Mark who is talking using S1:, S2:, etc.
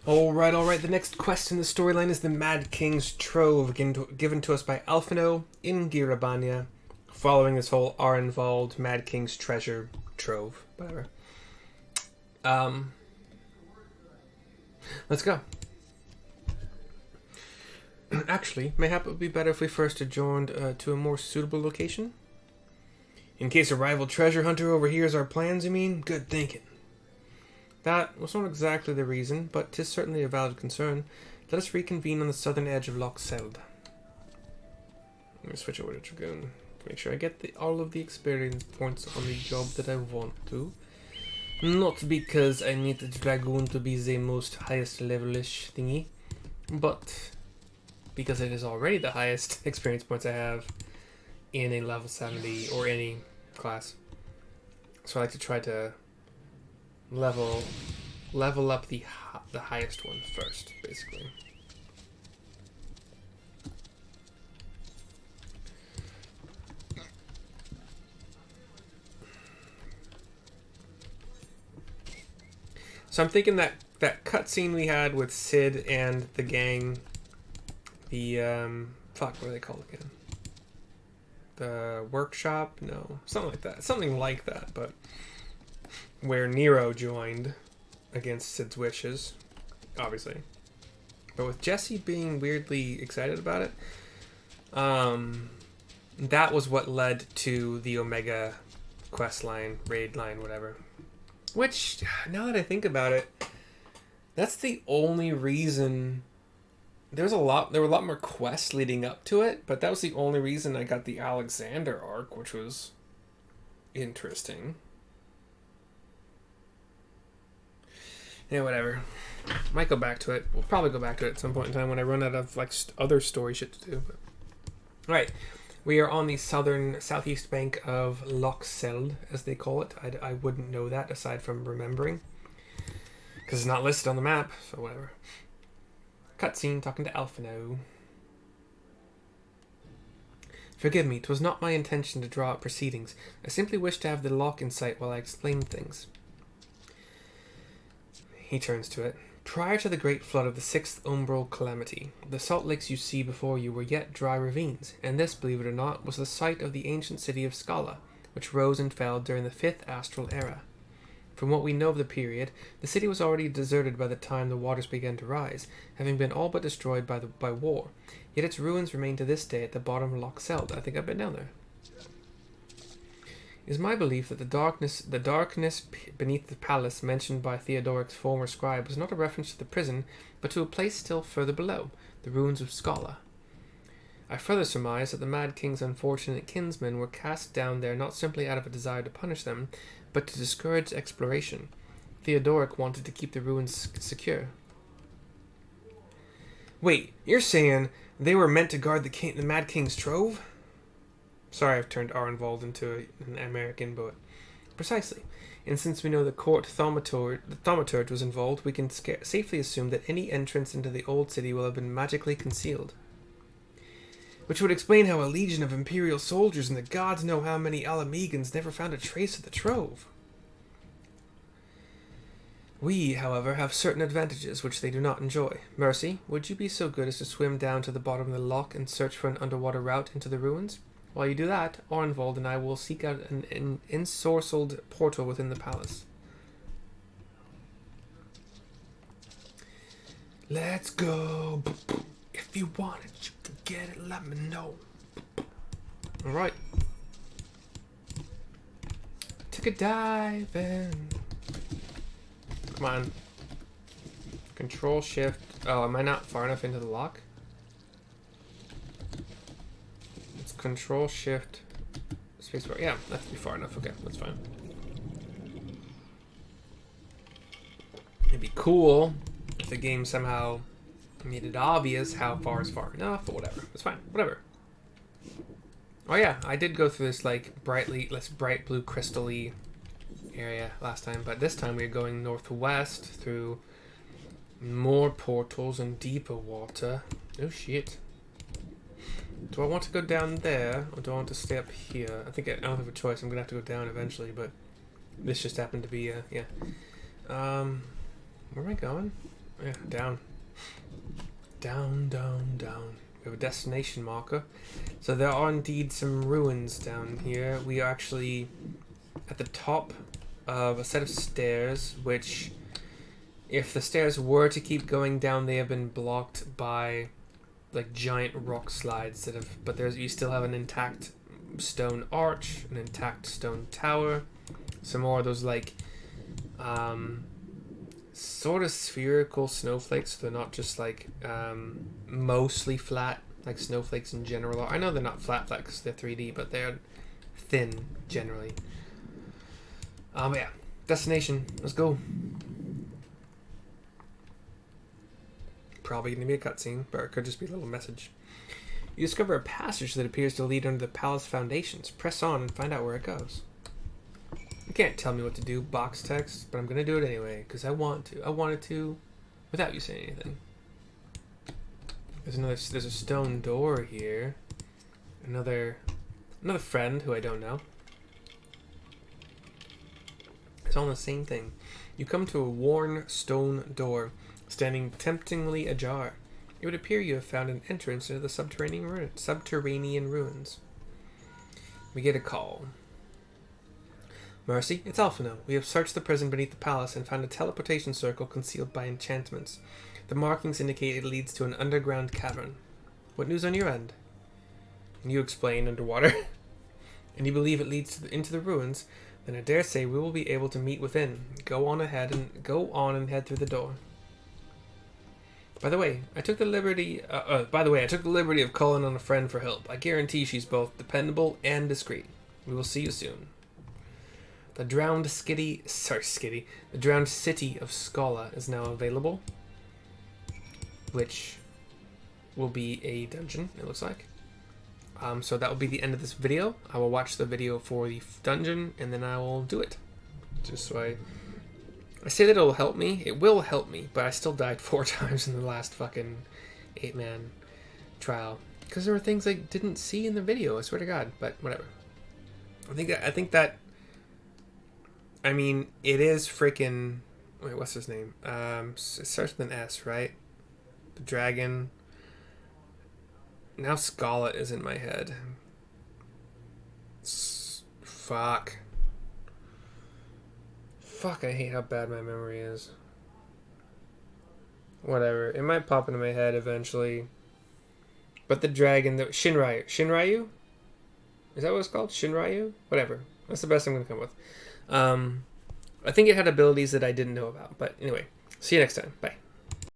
S1: Alright. The next quest in the storyline is the Mad King's Trove, given to us by Alphinaud in Girabania, following this whole Arenvald Mad King's Treasure Trove, whatever. Let's go. Actually, mayhap it would be better if we first adjourned to a more suitable location. In case a rival treasure hunter overhears our plans, you mean? Good thinking. That was not exactly the reason, but 'tis certainly a valid concern. Let us reconvene on the southern edge of Loch. Let me switch over to Dragoon to make sure I get all of the experience points on the job that I want to. Not because I need the Dragoon to be the most highest levelish thingy, but because it is already the highest experience points I have in a level 70 or any class. So I like to try to level up the highest one first, basically. So I'm thinking that cutscene we had with Sid and the gang, the fuck, what are they called again? The workshop? No, something like that, but where Nero joined against Sid's wishes, obviously. But with Jesse being weirdly excited about it, that was what led to the Omega quest line, raid line, whatever. Which, now that I think about it, that's the only reason. There were a lot more quests leading up to it, but that was the only reason I got the Alexander arc, which was interesting. Yeah, whatever. Might go back to it. We'll probably go back to it at some point in time when I run out of like other story shit to do. But right, we are on the southeast bank of Loch, as they call it. I wouldn't know that aside from remembering, because it's not listed on the map. So whatever. Cutscene talking to Alphinaud. Forgive me, 'twas not my intention to draw out proceedings. I simply wished to have the Loch in sight while I explained things. He turns to it. Prior to the great flood of the 6th umbral calamity, the salt lakes you see before you were yet dry ravines, and this, believe it or not, was the site of the ancient city of Scala, which rose and fell during the 5th astral era. From what we know of the period, the city was already deserted by the time the waters began to rise, having been all but destroyed by war, yet its ruins remain to this day at the bottom of Loch Seld. I think I've been down there. It is my belief that the darkness beneath the palace mentioned by Theodoric's former scribe was not a reference to the prison, but to a place still further below, the ruins of Scala. I further surmise that the Mad King's unfortunate kinsmen were cast down there not simply out of a desire to punish them, but to discourage exploration. Theodoric wanted to keep the ruins secure. Wait, you're saying they were meant to guard the Mad King's Trove? Sorry, I've turned Arenvald into an American, but precisely. And since we know the court thaumaturge was involved, we can safely assume that any entrance into the old city will have been magically concealed. Which would explain how a legion of Imperial soldiers and the gods know how many Alamegans never found a trace of the Trove. We, however, have certain advantages which they do not enjoy. Mercy, would you be so good as to swim down to the bottom of the loch and search for an underwater route into the ruins? While you do that, Arenvald and I will seek out an ensorcelled portal within the palace. Let's go. If you want it, you can get it. Let me know. Alright. Took a dive in. Come on. Control shift. Oh, am I not far enough into the lock? It's control shift spacebar. Yeah, that should be far enough. Okay, that's fine. It'd be cool if the game somehow made it obvious how far is far enough, but whatever. It's fine. Whatever. Oh yeah, I did go through this like less bright blue crystal-y area last time, but this time we're going northwest through more portals and deeper water. Oh shit. Do I want to go down there, or do I want to stay up here? I think I don't have a choice. I'm gonna have to go down eventually, but this just happened to be yeah. Where am I going? Yeah, down. Down, down, down. We have a destination marker. So there are indeed some ruins down here. We are actually at the top of a set of stairs, which, if the stairs were to keep going down, they have been blocked by like giant rock slides that have, but you still have an intact stone arch, an intact stone tower, some more of those like sort of spherical snowflakes. They're not just like mostly flat like snowflakes in general are. I know they're not flat because they're 3D, but they're thin generally. But yeah, destination, let's go. Probably going to be a cutscene, but it could just be a little message. You discover a passage that appears to lead under the palace foundations. Press on and find out where it goes. You can't tell me what to do, box text, but I'm going to do it anyway, because I want to. I wanted to without you saying anything. There's a stone door here. Another friend who I don't know. It's all the same thing. You come to a worn stone door, standing temptingly ajar. It would appear you have found an entrance into the subterranean ruins. We get a call. Mercy, it's Alphinaud. We have searched the prison beneath the palace and found a teleportation circle concealed by enchantments. The markings indicate it leads to an underground cavern. What news on your end? And you explain underwater. And you believe it leads into the ruins, then I dare say we will be able to meet within. Go on and head through the door. By the way, I took the liberty of calling on a friend for help. I guarantee she's both dependable and discreet. We will see you soon. The drowned city of Scala is now available, which will be a dungeon, it looks like. So that will be the end of this video. I will watch the video for the dungeon, and then I will do it. Just so I say that it'll help me. It will help me, but I still died 4 times in the last fucking 8-man trial. Because there were things I didn't see in the video, I swear to God. But whatever. I mean, it is freaking... Wait, what's his name? It starts with an S, right? The dragon. Now Scala is in my head. Fuck, I hate how bad my memory is. Whatever. It might pop into my head eventually. But the dragon... Shinryu? Is that what it's called? Shinryu? Whatever. That's the best I'm going to come with. I think it had abilities that I didn't know about. But anyway, see you next time. Bye.